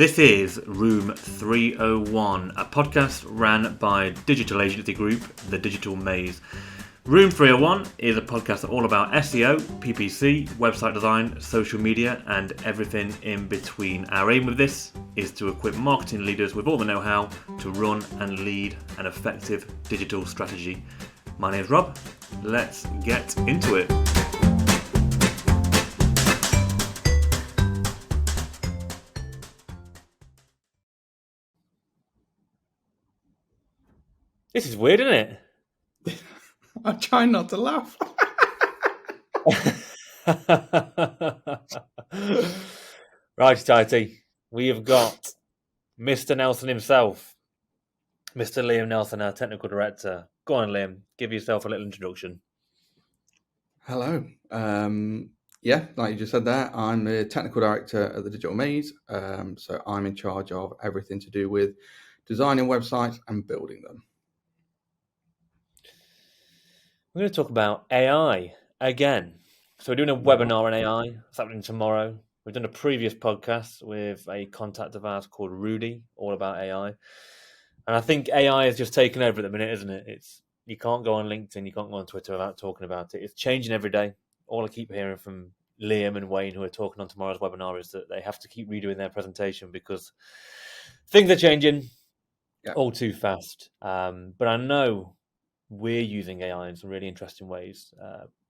This is Room 301, a podcast ran by digital agency group The Digital Maze. Room 301 is a podcast all about SEO, PPC, website design, social media, and everything in between. Our aim with this is to equip marketing leaders with all the know-how to run and lead an effective digital strategy. My name is Rob. Let's get into it. This is weird, isn't it? I'm trying not to laugh. Right, Tighty. We have got Mr. Nelson himself, Mr. Liam Nelson, our technical director. Go on, Liam. Give yourself a little introduction. Hello. Yeah, like you just said there, I'm the technical director at the Digital Maze. So I'm in charge of everything to do with designing websites and building them. We're going to talk about AI again. So we're doing a webinar on AI. It's happening tomorrow. We've done a previous podcast with a contact of ours called Rudy, all about AI. And I think AI is just taken over at the minute, isn't it? You can't go on LinkedIn, you can't go on Twitter without talking about it. It's changing every day. All I keep hearing from Liam and Wayne, who are talking on tomorrow's webinar, is that they have to keep redoing their presentation because things are changing all too fast. But I know we're using AI in some really interesting ways.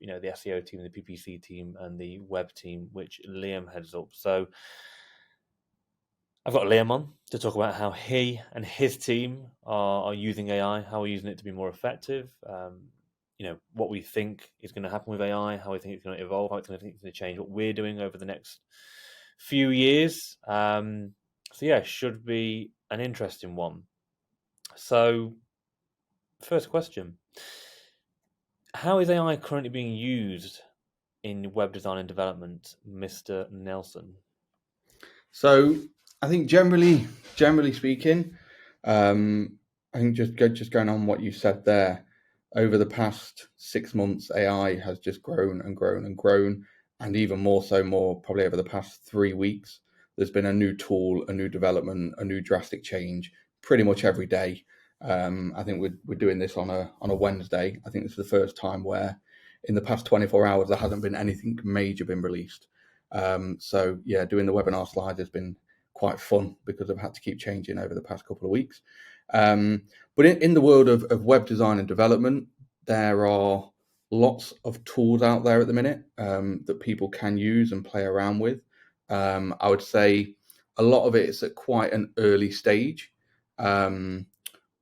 The SEO team, the PPC team, and the web team, which Liam heads up. So I've got Liam on to talk about how he and his team are using AI, how we're using it to be more effective. What we think is going to happen with AI, how we think it's going to evolve, how it's going to change what we're doing over the next few years. Should be an interesting one. So, first question. How is AI currently being used in web design and development, Mr. Nelson? So I think generally speaking, I think just going on what you said there, over the past 6 months, AI has just grown and grown and grown, and even more probably over the past 3 weeks. There's been a new tool, a new development, a new drastic change pretty much every day. I think we're doing this on a Wednesday. I think this is the first time where in the past 24 hours there hasn't been anything major been released. Doing the webinar slides has been quite fun because I've had to keep changing over the past couple of weeks. But in the world of web design and development, there are lots of tools out there at the minute that people can use and play around with. I would say a lot of it is at quite an early stage,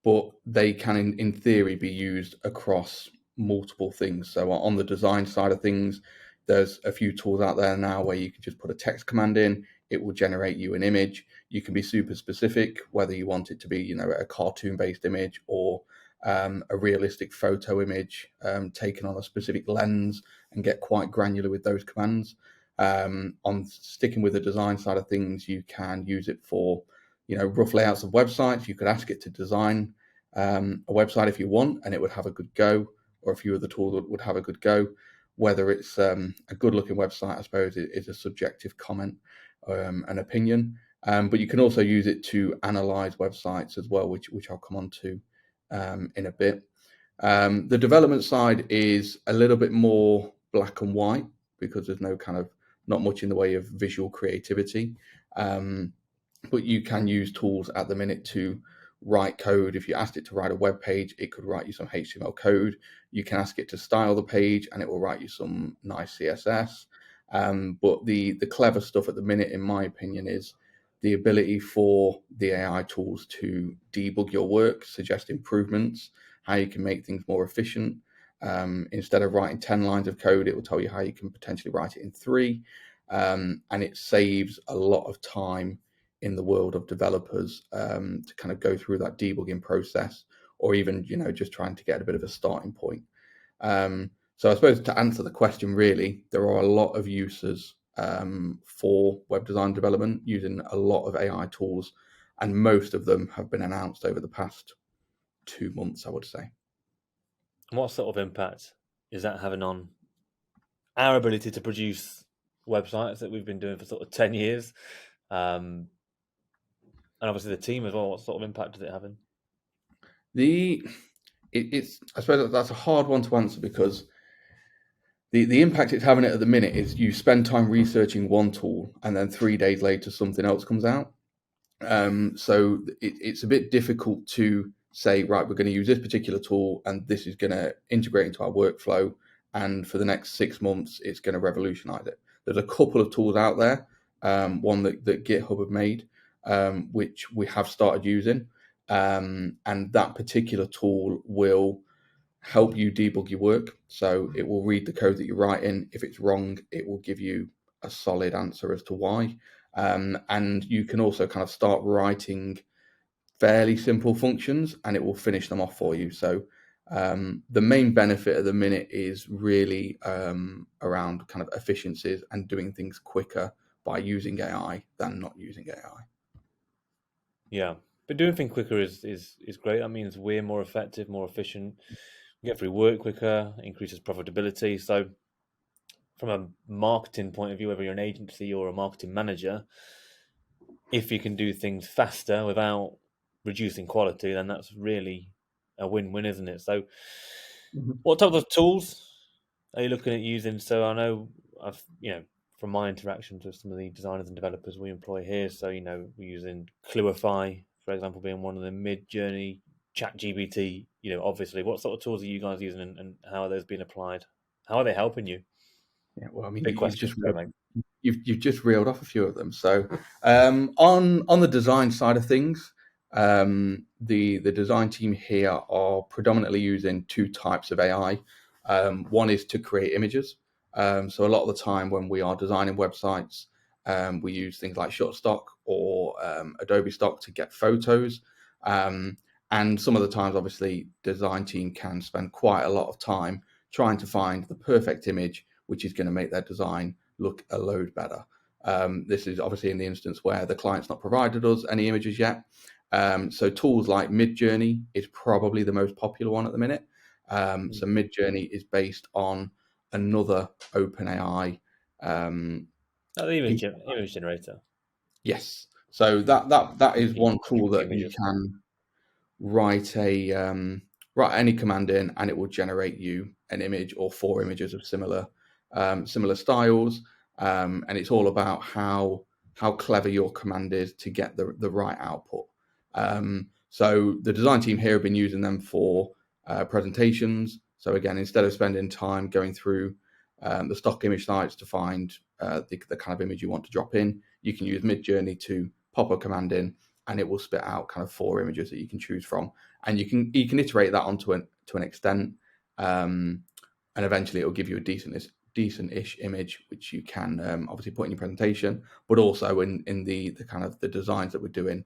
but they can, in theory, be used across multiple things. So on the design side of things, there's a few tools out there now where you can just put a text command in, it will generate you an image. You can be super specific, whether you want it to be, a cartoon-based image or a realistic photo image taken on a specific lens, and get quite granular with those commands. On sticking with the design side of things, you can use it for, rough layouts of websites. You could ask it to design a website if you want, and it would have a good go, or a few of the tools would have a good go. Whether it's a good-looking website, I suppose, is a subjective comment, an opinion. But you can also use it to analyze websites as well, which I'll come on to in a bit. The development side is a little bit more black and white because there's not much in the way of visual creativity. But you can use tools at the minute to write code. If you asked it to write a web page, it could write you some HTML code. You can ask it to style the page and it will write you some nice CSS. But the clever stuff at the minute, in my opinion, is the ability for the AI tools to debug your work, suggest improvements, how you can make things more efficient. Instead of writing 10 lines of code, it will tell you how you can potentially write it in 3. And it saves a lot of time in the world of developers to kind of go through that debugging process, or even, just trying to get a bit of a starting point. So I suppose to answer the question, really, there are a lot of uses for web design development using a lot of AI tools, and most of them have been announced over the past 2 months, I would say. What sort of impact is that having on our ability to produce websites that we've been doing for sort of 10 years? And obviously the team as well. What sort of impact is it having? It's I suppose that's a hard one to answer because the impact it's having at the minute is you spend time researching one tool and then 3 days later something else comes out. So it's a bit difficult to say, right, we're going to use this particular tool and this is going to integrate into our workflow. And for the next 6 months, it's going to revolutionize it. There's a couple of tools out there, one that GitHub have made, which we have started using. And that particular tool will help you debug your work. So it will read the code that you're writing. If it's wrong, it will give you a solid answer as to why. And you can also kind of start writing fairly simple functions and it will finish them off for you. So the main benefit at the minute is really around kind of efficiencies and doing things quicker by using AI than not using AI. Yeah, but doing things quicker is great. That means we're more effective, more efficient. We get through work quicker, increases profitability. So, from a marketing point of view, whether you're an agency or a marketing manager, if you can do things faster without reducing quality, then that's really a win-win, isn't it? So, what type of tools are you looking at using? So, I know from my interactions with some of the designers and developers we employ here, so we're using Cluify, for example, being one of the Mid-Journey, ChatGPT. Obviously, what sort of tools are you guys using, and how are those being applied? How are they helping you? Yeah, well, I mean, Big question. you've just reeled off a few of them. So on the design side of things, the design team here are predominantly using two types of AI. One is to create images. So a lot of the time when we are designing websites, we use things like Shutterstock or Adobe Stock to get photos. And some of the times, obviously, design team can spend quite a lot of time trying to find the perfect image, which is going to make their design look a load better. This is obviously in the instance where the client's not provided us any images yet. So tools like Mid-Journey is probably the most popular one at the minute. So Mid-Journey is based on another OpenAI. The image generator. Yes. So that is one tool that you can write any command in, and it will generate you an image or 4 images of similar styles. And it's all about how clever your command is to get the right output. So the design team here have been using them for presentations. So again, instead of spending time going through the stock image sites to find the kind of image you want to drop in, you can use Mid-Journey to pop a command in, and it will spit out kind of 4 images that you can choose from, and you can iterate that onto an extent, and eventually it will give you a decent-ish image, which you can obviously put in your presentation, but also in the kind of the designs that we're doing.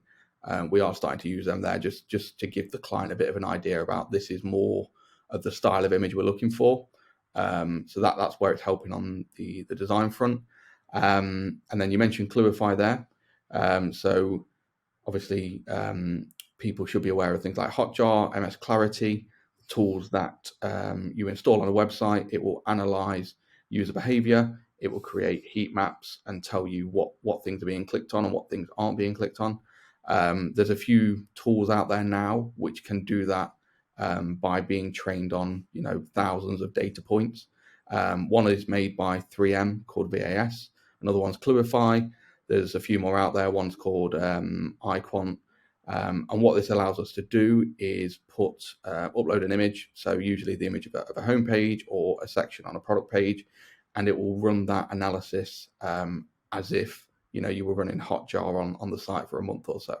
We are starting to use them there just to give the client a bit of an idea about this is more of the style of image we're looking for. So that's where it's helping on the design front. And then you mentioned Cluify there. So obviously, people should be aware of things like Hotjar, MS Clarity, tools that you install on a website. It will analyze user behavior. It will create heat maps and tell you what things are being clicked on and what things aren't being clicked on. There's a few tools out there now which can do that by being trained on thousands of data points. One is made by 3M called VAS. Another one's Cluify. There's a few more out there. One's called iQuant. And what this allows us to do is upload an image. So usually the image of a homepage or a section on a product page, and it will run that analysis as if you were running Hotjar on the site for a month or so.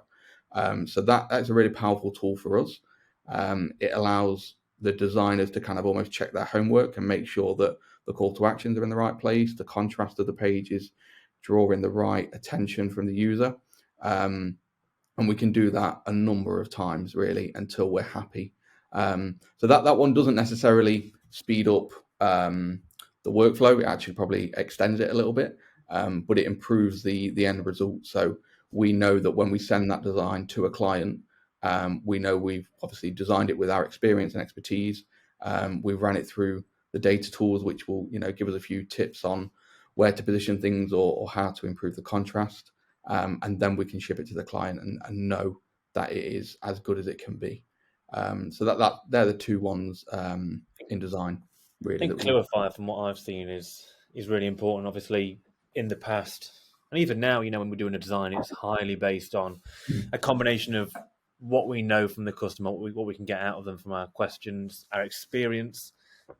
So that's a really powerful tool for us. It allows the designers to kind of almost check their homework and make sure that the call to actions are in the right place, the contrast of the page is drawing the right attention from the user. And we can do that a number of times really until we're happy. So that one doesn't necessarily speed up the workflow. It actually probably extends it a little bit, but it improves the end result. So we know that when we send that design to a client, we know we've obviously designed it with our experience and expertise. We've ran it through the data tools, which will give us a few tips on where to position things or how to improve the contrast. and then we can ship it to the client and know that it is as good as it can be. So that they're the two ones in design, I really. think Cluify, from what I've seen, is really important. Obviously, in the past, and even now, when we're doing a design, it's highly based on a combination of what we know from the customer, what we can get out of them from our questions, our experience.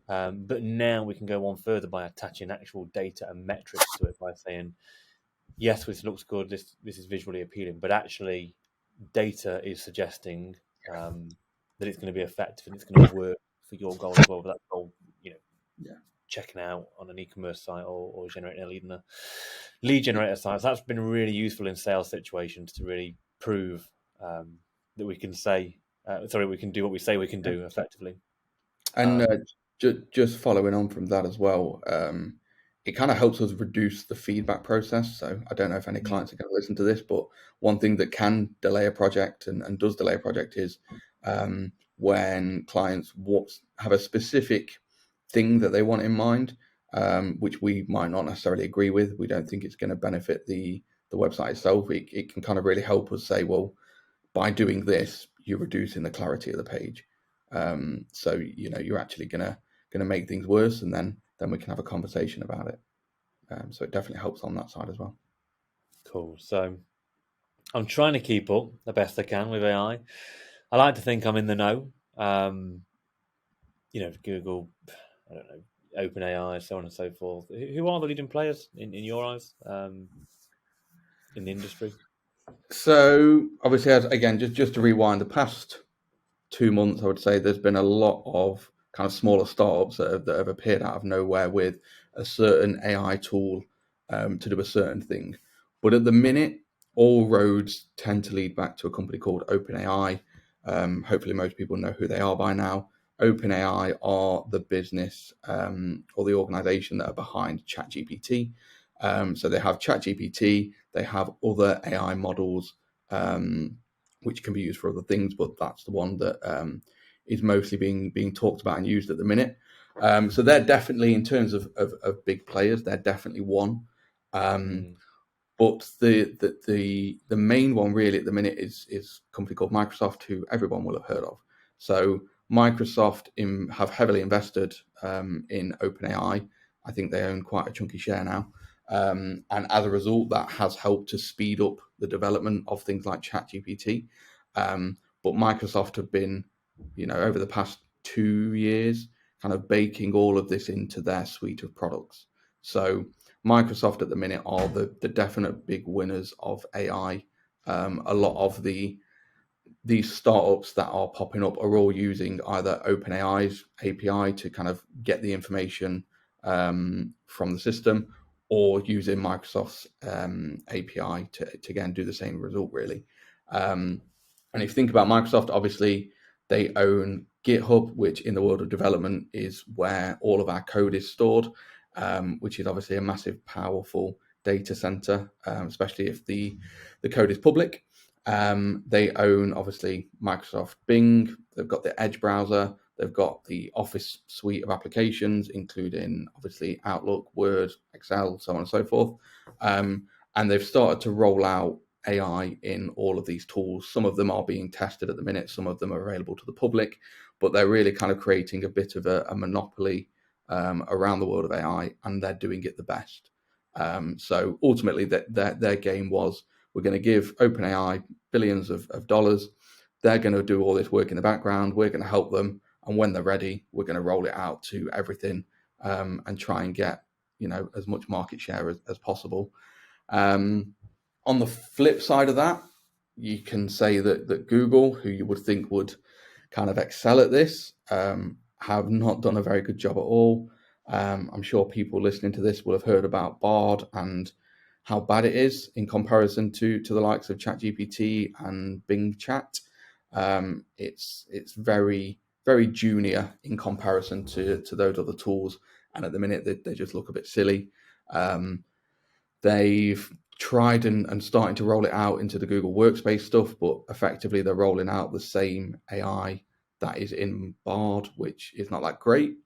But now we can go on further by attaching actual data and metrics to it by saying, yes, this looks good, this is visually appealing, but actually data is suggesting that it's going to be effective and it's going to work for your goal as well. But that goal, Yeah. checking out on an e-commerce site or generating a lead generator site. So that's been really useful in sales situations to really prove that we can we can do what we say we can do effectively. And just following on from that as well, it kind of helps us reduce the feedback process. So I don't know if any clients are going to listen to this, but one thing that can delay a project and does delay a project is when clients have a specific thing that they want in mind, which we might not necessarily agree with. We don't think it's going to benefit the website itself. It can kind of really help us say, well, by doing this, you're reducing the clarity of the page. So you're actually gonna make things worse, and then we can have a conversation about it. So it definitely helps on that side as well. Cool. So I'm trying to keep up the best I can with AI. I like to think I'm in the know. Google, I don't know, OpenAI, so on and so forth. Who are the leading players in your eyes in the industry? So obviously, again, just to rewind, the past 2 months, I would say there's been a lot of kind of smaller startups that have appeared out of nowhere with a certain AI tool to do a certain thing. But at the minute, all roads tend to lead back to a company called OpenAI. Hopefully, most people know who they are by now. OpenAI are the business or the organization that are behind ChatGPT. So they have ChatGPT, they have other AI models which can be used for other things, but that's the one that is mostly being talked about and used at the minute. So they're definitely, in terms of big players, they're definitely one. But the main one really at the minute is a company called Microsoft, who everyone will have heard of. So Microsoft have heavily invested in OpenAI. I think they own quite a chunky share now. And as a result, that has helped to speed up the development of things like ChatGPT. But Microsoft have been, over the past 2 years, kind of baking all of this into their suite of products. So Microsoft at the minute are the definite big winners of AI. A lot of these startups that are popping up are all using either OpenAI's API to kind of get the information from the system, or using Microsoft's API to again do the same result, really. And if you think about Microsoft, obviously they own GitHub, which in the world of development is where all of our code is stored, which is obviously a massive, powerful data center, especially if the code is public. They own, obviously, Microsoft Bing. They've got the Edge browser. They've got the Office suite of applications, including, obviously, Outlook, Word, Excel, so on and so forth. And they've started to roll out AI in all of these tools. Some of them are being tested at the minute. Some of them are available to the public, but they're really kind of creating a bit of a monopoly around the world of AI, and they're doing it the best. So ultimately, their game was, we're going to give OpenAI billions of dollars. They're going to do all this work in the background. We're going to help them. And when they're ready, we're going to roll it out to everything and try and get, as much market share as possible. On the flip side of that, you can say that Google, who you would think would kind of excel at this, have not done a very good job at all. I'm sure people listening to this will have heard about Bard and how bad it is in comparison to the likes of ChatGPT and Bing Chat. It's very, very junior in comparison to those other tools, and at the minute they just look a bit silly. They've tried and starting to roll it out into the Google Workspace stuff, but effectively they're rolling out the same AI that is in Bard, which is not that great.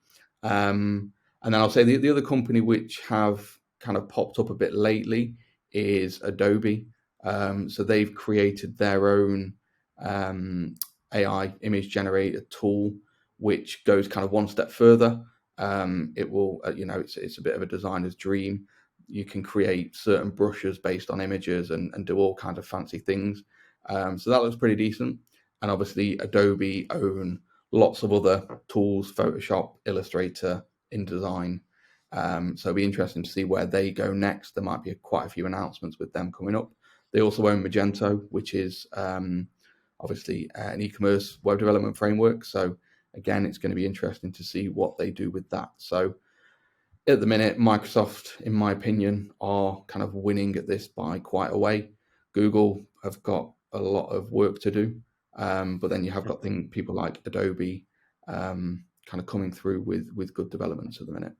And then I'll say the other company which have kind of popped up a bit lately is Adobe. So they've created their own AI image generator tool, which goes kind of one step further. It will, it's a bit of a designer's dream. You can create certain brushes based on images and do all kinds of fancy things. So that looks pretty decent. And obviously, Adobe own lots of other tools: Photoshop, Illustrator, InDesign. So it'll be interesting to see where they go next. There might be quite a few announcements with them coming up. They also own Magento, which is obviously an e-commerce web development framework. So again, it's going to be interesting to see what they do with that. So at the minute, Microsoft, in my opinion, are kind of winning at this by quite a way. Google have got a lot of work to do, but then you have got people like Adobe kind of coming through with good developments at the minute.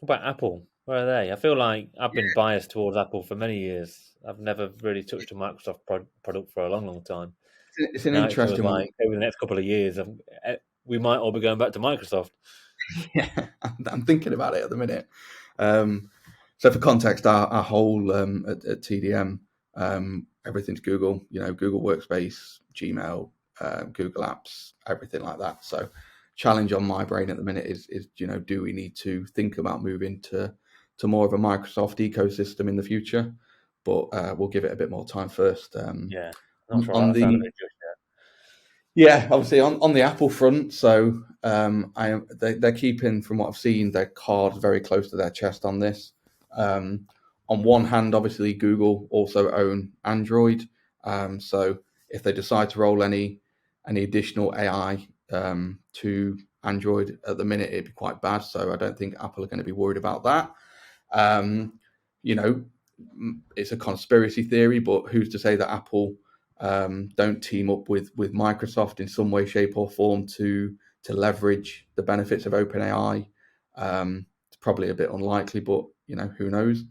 What about Apple? Where are they? I feel like I've been biased towards Apple for many years. I've never really touched a Microsoft product for a long, long time. It's an Now it feels interesting one. like over the next couple of years, we might all be going back to Microsoft. Yeah, I'm thinking about it at the minute. So for context, our whole at TDM, everything's Google. Google Workspace, Gmail, Google Apps, everything like that. So challenge on my brain at the minute is do we need to think about moving to more of a Microsoft ecosystem in the future? But we'll give it a bit more time first. Yeah, not sure on that's out of the it just yet. Yeah, obviously on the Apple front, so they're keeping, from what I've seen, their cards very close to their chest on this. On one hand, obviously Google also own Android, so if they decide to roll any additional AI to Android at the minute, it'd be quite bad. So I don't think Apple are going to be worried about that. You know, it's a conspiracy theory, but who's to say that Apple don't team up with Microsoft in some way, shape, or form to leverage the benefits of OpenAI? It's probably a bit unlikely, but who knows?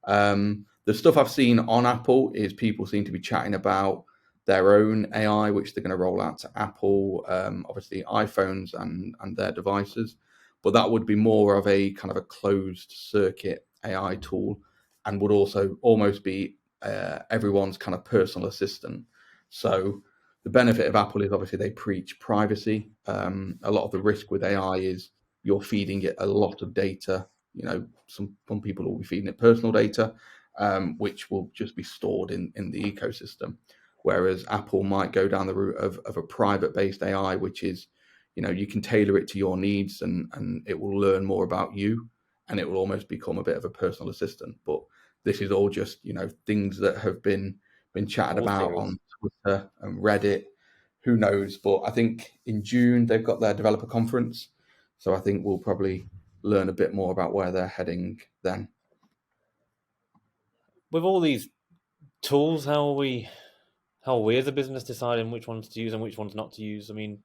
The stuff I've seen on Apple is people seem to be chatting about their own AI, which they're going to roll out to Apple, obviously iPhones and their devices. But that would be more of a kind of a closed circuit AI tool, and would also almost be everyone's kind of personal assistant. So the benefit of Apple is obviously they preach privacy. A lot of the risk with AI is you're feeding it a lot of data. Some people will be feeding it personal data, which will just be stored in the ecosystem. Whereas Apple might go down the route of a private-based AI, which is, you can tailor it to your needs, and it will learn more about you, and it will almost become a bit of a personal assistant. But this is all just, things that have been chatted about on Twitter and Reddit. Who knows? But I think in June they've got their developer conference, so I think we'll probably learn a bit more about where they're heading then. With all these tools, how are we as a business deciding which ones to use and which ones not to use? I mean,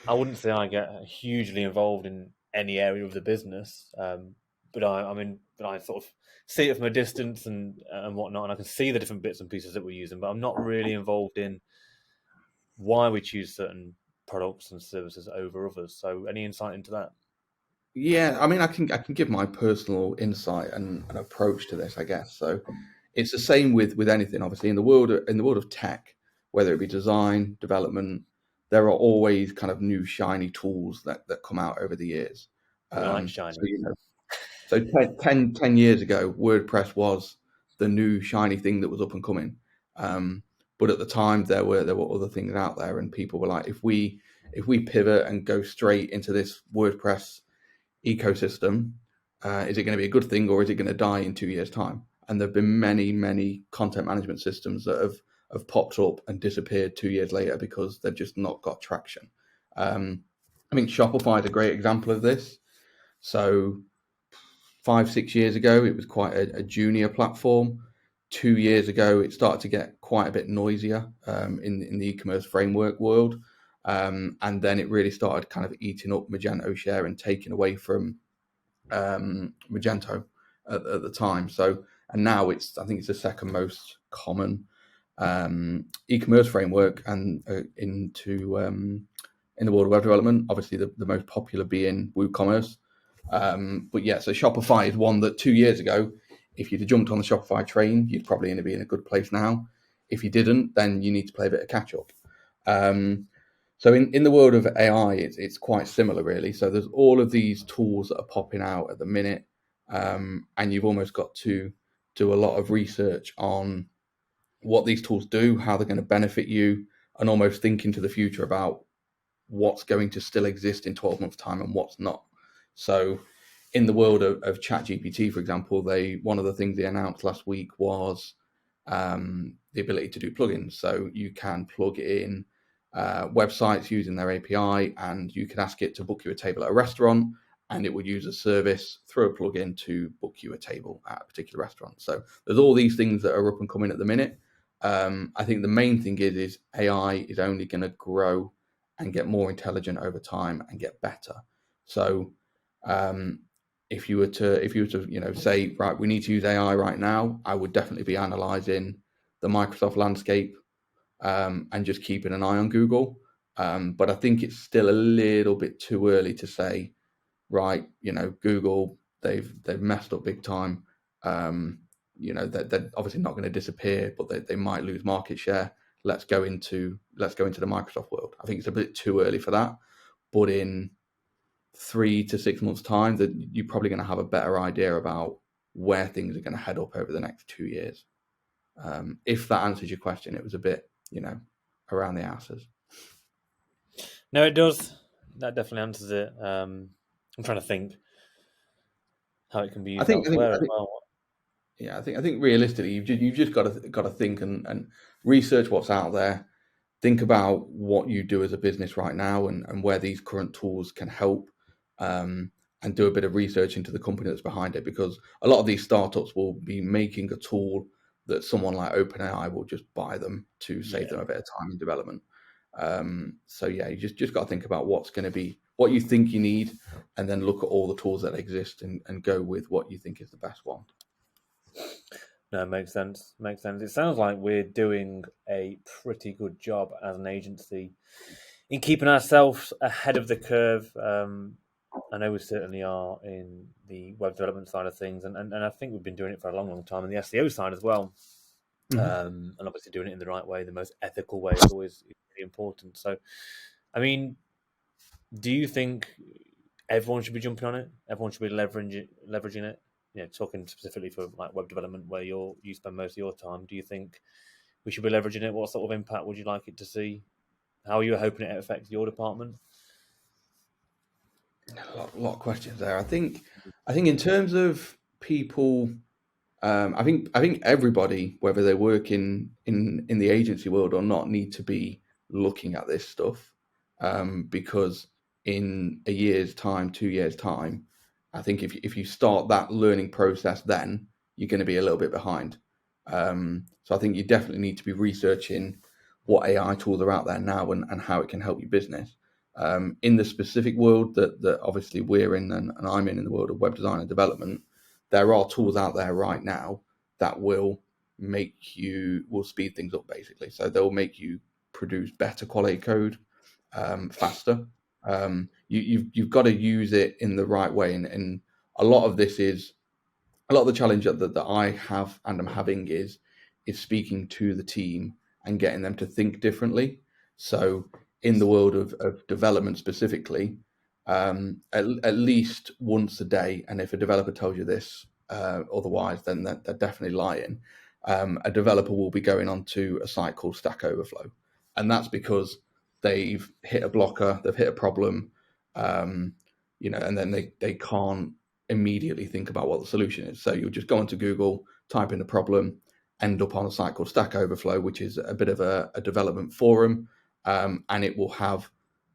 I wouldn't say I get hugely involved in any area of the business, but I sort of see it from a distance and whatnot, and I can see the different bits and pieces that we're using, but I'm not really involved in why we choose certain products and services over others. So, any insight into that? Yeah, I mean, I can give my personal insight and approach to this, I guess. So it's the same with anything. Obviously, in the world of tech, whether it be design, development, there are always kind of new shiny tools that come out over the years. Like shiny. So 10 years ago, WordPress was the new shiny thing that was up and coming. But at the time, there were other things out there, and people were like, if we pivot and go straight into this WordPress ecosystem, is it going to be a good thing, or is it going to die in 2 years' time? And there have been many content management systems that have popped up and disappeared 2 years later because they've just not got traction. I think Shopify is a great example of this. So 5-6 years ago, it was quite a junior platform. 2 years ago, it started to get quite a bit noisier in the e-commerce framework world. And then it really started kind of eating up Magento share and taking away from Magento at the time. So, and now I think it's the second most common e-commerce framework, and in the world of web development, obviously the most popular being WooCommerce. But yeah, so Shopify is one that 2 years ago, if you'd have jumped on the Shopify train, you'd probably be in a good place now. If you didn't, then you need to play a bit of catch up. So in the world of AI, it's quite similar, really. So there's all of these tools that are popping out at the minute, and you've almost got to do a lot of research on what these tools do, how they're going to benefit you, and almost think into the future about what's going to still exist in 12 months' time and what's not. So in the world of ChatGPT, for example, one of the things they announced last week was the ability to do plugins. So you can plug in websites using their API, and you can ask it to book you a table at a restaurant, and it would use a service through a plugin to book you a table at a particular restaurant. So there's all these things that are up and coming at the minute. I think the main thing is AI is only going to grow and get more intelligent over time and get better. So if you were to say, right, we need to use AI right now, I would definitely be analyzing the Microsoft landscape and just keeping an eye on Google. But I think it's still a little bit too early to say, right, Google, they've messed up big time. They're obviously not going to disappear, but they might lose market share. Let's go into the Microsoft world. I think it's a bit too early for that, but in 3 to 6 months' time, that you're probably going to have a better idea about where things are going to head up over the next 2 years. If that answers your question, it was a bit, around the asses. No, it does. That definitely answers it. I'm trying to think how it can be used elsewhere as well. Yeah, I think realistically, you've just got to think and research what's out there. Think about what you do as a business right now and where these current tools can help, and do a bit of research into the company that's behind it, because a lot of these startups will be making a tool that someone like OpenAI will just buy them to save them a bit of time in development. So yeah, you just got to think about what's going to be what you think you need, and then look at all the tools that exist and go with what you think is the best one. No, makes sense. Makes sense. It sounds like we're doing a pretty good job as an agency in keeping ourselves ahead of the curve. I know we certainly are in the web development side of things, and I think we've been doing it for a long, long time on the SEO side as well. And obviously doing it in the right way, the most ethical way, is always really important. So, I mean, do you think everyone should be jumping on it? Everyone should be leveraging it? Talking specifically for like web development, where you spend most of your time, do you think we should be leveraging it? What sort of impact would you like it to see? How are you hoping it affects your department? A lot of questions there. I think in terms of people, I think everybody, whether they work in the agency world or not, need to be looking at this stuff, because in a year's time, 2 years' time, I think if you start that learning process, then you're going to be a little bit behind. So I think you definitely need to be researching what AI tools are out there now and how it can help your business. In the specific world that obviously we're in and I'm in the world of web design and development, there are tools out there right now that will speed things up, basically. So they'll make you produce better quality code faster. You've got to use it in the right way, and a lot of the challenge that I have and I'm having is speaking to the team and getting them to think differently. So in the world of development specifically, at least once a day, and if a developer tells you this otherwise, then they're definitely lying. A developer will be going onto a site called Stack Overflow, and that's because they've hit a blocker, they've hit a problem, and then they can't immediately think about what the solution is. So you'll just go onto Google, type in the problem, end up on a site called Stack Overflow, which is a bit of a development forum, and it will have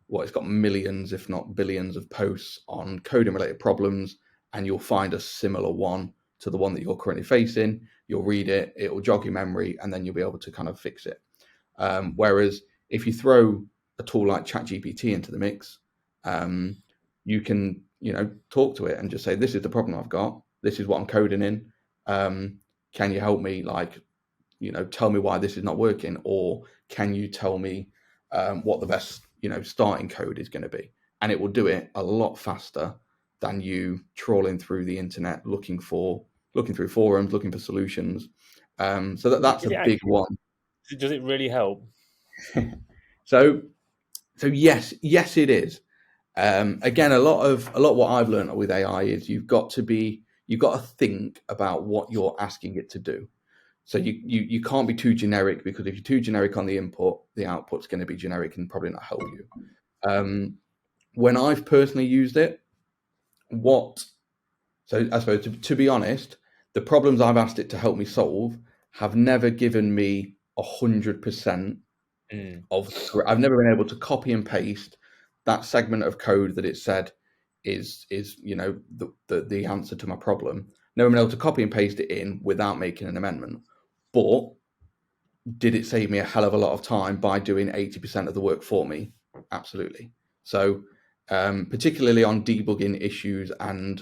it's got millions, if not billions, of posts on coding related problems, and you'll find a similar one to the one that you're currently facing. You'll read it, it will jog your memory, and then you'll be able to kind of fix it. Whereas if you throw a tool like ChatGPT into the mix, you can talk to it and just say, this is the problem I've got, this is what I'm coding in, can you help me, tell me why this is not working, or can you tell me what the best starting code is going to be? And it will do it a lot faster than you trawling through the internet looking for looking through forums, looking for solutions. So that's Is a it big actually, one. does it really help? So yes, it is. Again, a lot of what I've learned with AI is you've got to think about what you're asking it to do. So you can't be too generic, because if you're too generic on the input, the output's going to be generic and probably not help you. When I've personally used it, so I suppose to be honest, the problems I've asked it to help me solve have never given me 100% of. I've never been able to copy and paste that segment of code that it said is the answer to my problem. Never been able to copy and paste it in without making an amendment. But did it save me a hell of a lot of time by doing 80% of the work for me? Absolutely. So particularly on debugging issues, and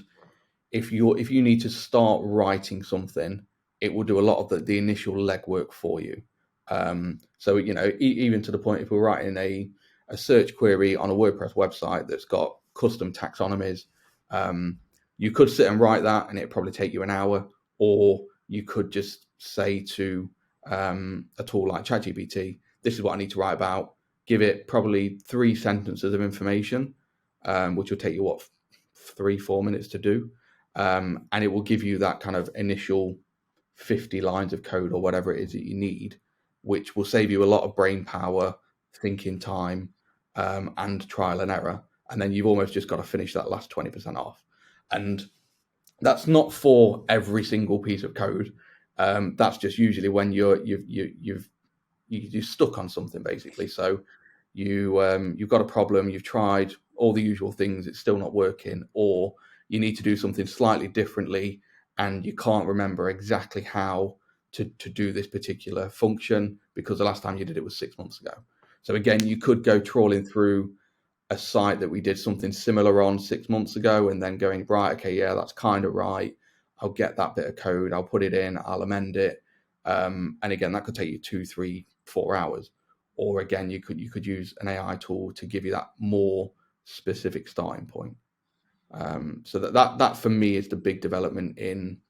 if you need to start writing something, it will do a lot of the initial legwork for you. So even to the point, if we're writing a search query on a WordPress website that's got custom taxonomies, you could sit and write that and it'd probably take you an hour, or you could just say to a tool like ChatGPT, this is what I need to write about. Give it probably 3 sentences of information, which will take you 3-4 minutes to do, and it will give you that kind of initial 50 lines of code or whatever it is that you need, which will save you a lot of brain power, thinking time, and trial and error. And then you've almost just got to finish that last 20% off. And that's not for every single piece of code. That's just usually when you're stuck on something, basically. So you've got a problem, you've tried all the usual things, it's still not working, or you need to do something slightly differently and you can't remember exactly how to do this particular function because the last time you did it was 6 months ago. So again, you could go trawling through a site that we did something similar on 6 months ago and then going, right, okay, yeah, that's kind of right. I'll get that bit of code, I'll put it in, I'll amend it. And again, that could take you 2, 3, 4 hours. Or again, you could use an AI tool to give you that more specific starting point. So that for me is the big development in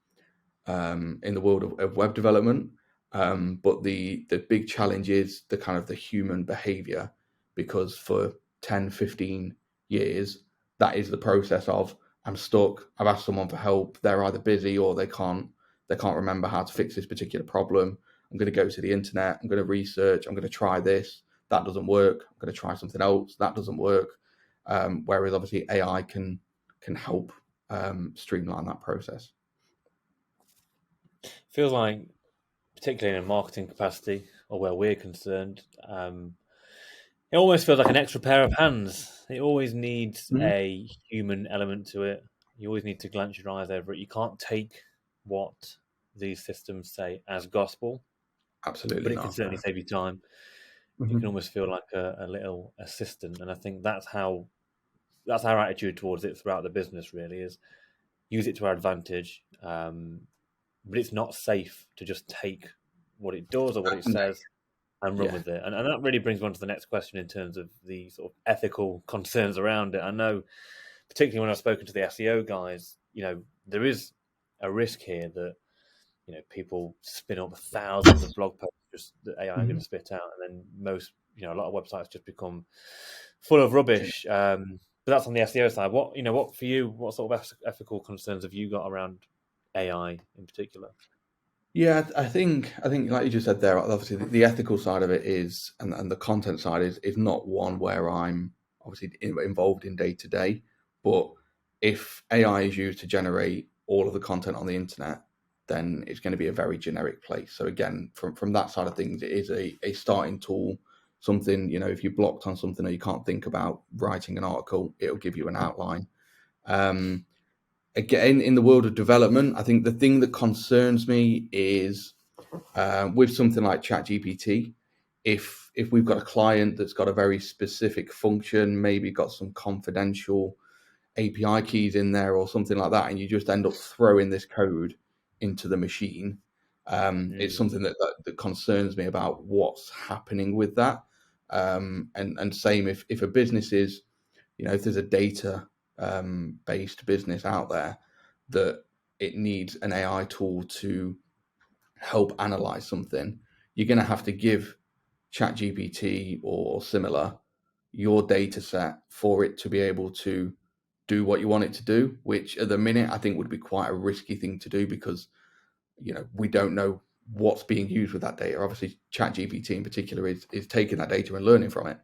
the world of web development. But the big challenge is the kind of the human behavior, because for 10, 15 years, that is the process of, I'm stuck, I've asked someone for help, they're either busy or they can't remember how to fix this particular problem. I'm going to go to the internet, I'm going to research, I'm going to try this, that doesn't work, I'm going to try something else, that doesn't work. Whereas obviously AI can help streamline that process. Feels like, particularly in a marketing capacity or where we're concerned, it almost feels like an extra pair of hands. It always needs a human element to it. You always need to glance your eyes over it. You can't take what these systems say as gospel. Absolutely, but it not. can certainly save you time. You can almost feel like a little assistant, and I think that's our attitude towards it throughout the business. Really, is use it to our advantage, but it's not safe to just take what it does or what it says and run with it. And that really brings me on to the next question in terms of the sort of ethical concerns around it. I know, particularly when I've spoken to the SEO guys, there is a risk here that people spin up thousands of blog posts just that AI are going to spit out, and then most, a lot of websites just become full of rubbish. But that's on the SEO side. What for you? What sort of ethical concerns have you got around AI in particular? Yeah, I think like you just said there, obviously the ethical side of it is, and the content side is not one where I'm obviously involved in day to day. But if AI is used to generate all of the content on the internet, then it's going to be a very generic place. So again, from that side of things, it is a starting tool. Something, if you're blocked on something or you can't think about writing an article, it'll give you an outline. Again, in the world of development, I think the thing that concerns me is with something like ChatGPT, if we've got a client that's got a very specific function, maybe got some confidential API keys in there or something like that, and you just end up throwing this code into the machine, it's something that concerns me about what's happening with that. And same if a business is, if there's a data based business out there that it needs an AI tool to help analyze something, you're going to have to give ChatGPT or similar your data set for it to be able to do what you want it to do, which at the minute I think would be quite a risky thing to do because we don't know what's being used with that data. Obviously, ChatGPT in particular is taking that data and learning from it.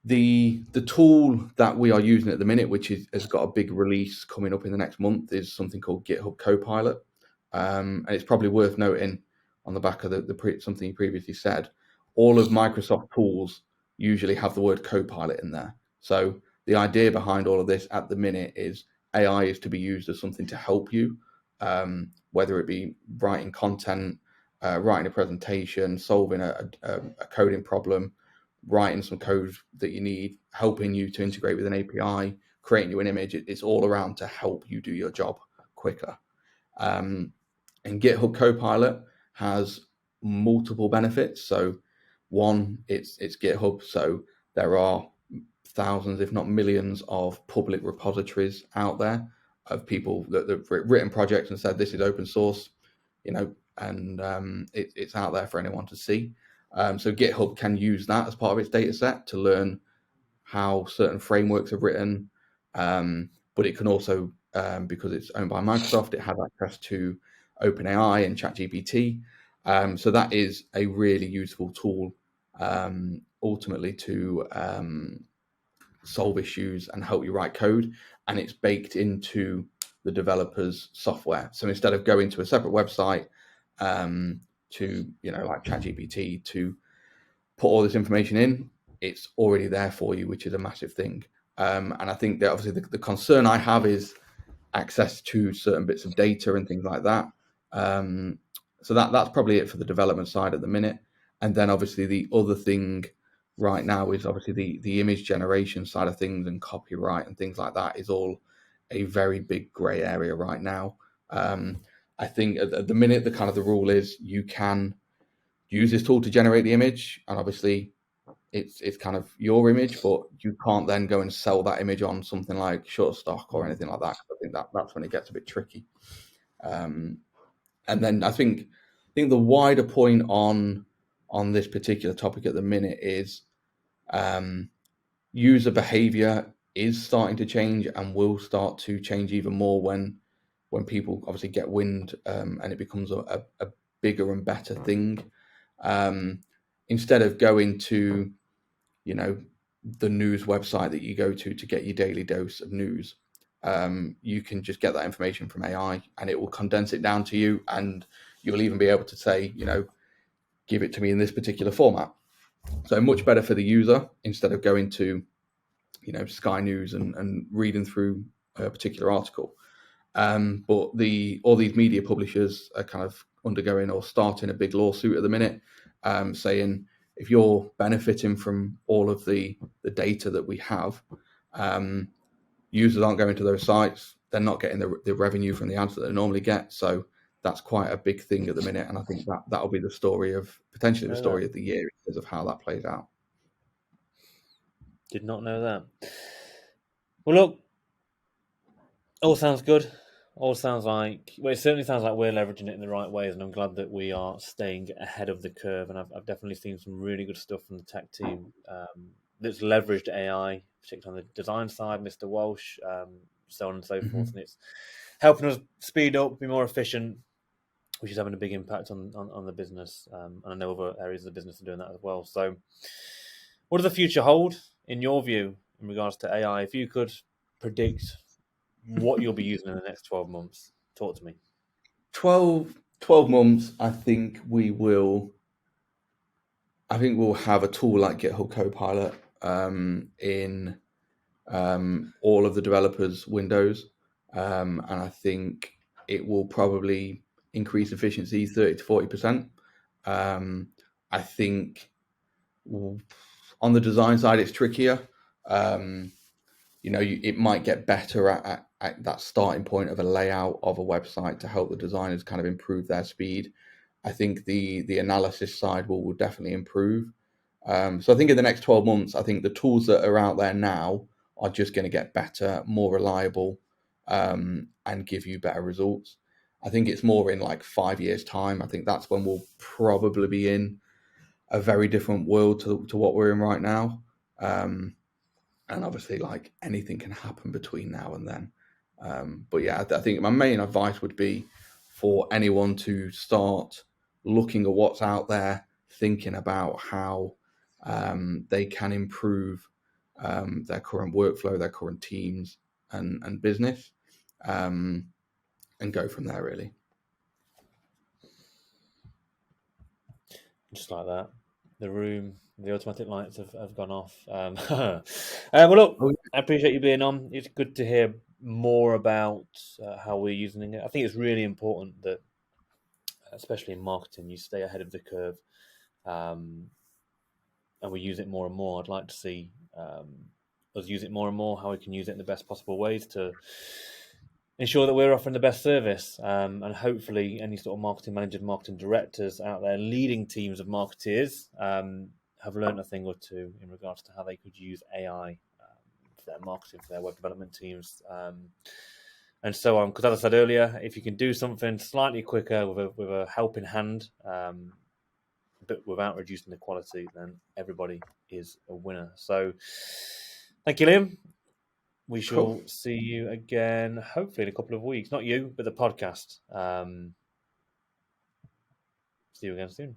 The tool that we are using at the minute, which has got a big release coming up in the next month, is something called GitHub Copilot. And it's probably worth noting on the back of something you previously said, all of Microsoft tools usually have the word Copilot in there. So the idea behind all of this at the minute is AI is to be used as something to help you, whether it be writing content, writing a presentation, solving a coding problem, writing some code that you need, helping you to integrate with an API, creating you an image. It's all around to help you do your job quicker. And GitHub Copilot has multiple benefits. So one, it's GitHub. So there are thousands, if not millions, of public repositories out there of people that have written projects and said this is open source, and it's out there for anyone to see. So GitHub can use that as part of its data set to learn how certain frameworks are written, but it can also, because it's owned by Microsoft, it has access to OpenAI and ChatGPT. So that is a really useful tool, ultimately to solve issues and help you write code, and it's baked into the developer's software. So instead of going to a separate website to like ChatGPT to put all this information in, it's already there for you, which is a massive thing. And I think that obviously the concern I have is access to certain bits of data and things like that. So that's probably it for the development side at the minute. And then obviously the other thing right now is obviously the image generation side of things, and copyright and things like that is all a very big grey area right now. I think at the minute the rule is you can use this tool to generate the image, and obviously it's kind of your image, but you can't then go and sell that image on something like Shutterstock or anything like that. I think that's when it gets a bit tricky. And then I think the wider point on this particular topic at the minute is user behavior is starting to change and will start to change even more when people obviously get wind, and it becomes a bigger and better thing. Instead of going to the news website that you go to get your daily dose of news, you can just get that information from AI and it will condense it down to you, and you'll even be able to say, give it to me in this particular format. So much better for the user instead of going to Sky News and reading through a particular article. But all these media publishers are kind of undergoing or starting a big lawsuit at the minute, saying if you're benefiting from all of the data that we have, users aren't going to those sites, they're not getting the revenue from the ads that they normally get. So that's quite a big thing at the minute, and I think that'll be potentially the story of the year in terms of how that plays out. Did not know that. Well, look, all sounds good. It certainly sounds like we're leveraging it in the right ways, and I'm glad that we are staying ahead of the curve. And I've definitely seen some really good stuff from the tech team that's leveraged AI, particularly on the design side, Mr. Walsh, so on and so forth. And it's helping us speed up, be more efficient, which is having a big impact on the business. And I know other areas of the business are doing that as well. So what does the future hold, in your view, in regards to AI? If you could predict what you'll be using in the next 12 months, talk to me. 12 months, I think we'll have a tool like GitHub Copilot in all of the developers' windows, and I think it will probably increase efficiency 30 to 40%. I think on the design side, it's trickier. It might get better at that starting point of a layout of a website to help the designers kind of improve their speed. I think the analysis side will definitely improve. So I think in the next 12 months, I think the tools that are out there now are just going to get better, more reliable, and give you better results. I think it's more in like 5 years' time. I think that's when we'll probably be in a very different world to what we're in right now. And obviously, like, anything can happen between now and then. But yeah, I think my main advice would be for anyone to start looking at what's out there, thinking about how they can improve their current workflow, their current teams and business, and go from there, really. Just like that. The automatic lights have gone off. Well, look, Oh, I appreciate you being on. It's good to hear more about how we're using it. I think it's really important that, especially in marketing, you stay ahead of the curve, and we use it more and more. I'd like to see us use it more and more, how we can use it in the best possible ways to ensure that we're offering the best service. And hopefully any sort of marketing managers, marketing directors out there leading teams of marketeers have learned a thing or two in regards to how they could use AI for their marketing, for their web development teams, and so on. Because as I said earlier, if you can do something slightly quicker with a helping hand, but without reducing the quality, then everybody is a winner. So thank you, Liam. We shall see you again, hopefully in a couple of weeks. Not you, but the podcast. See you again soon.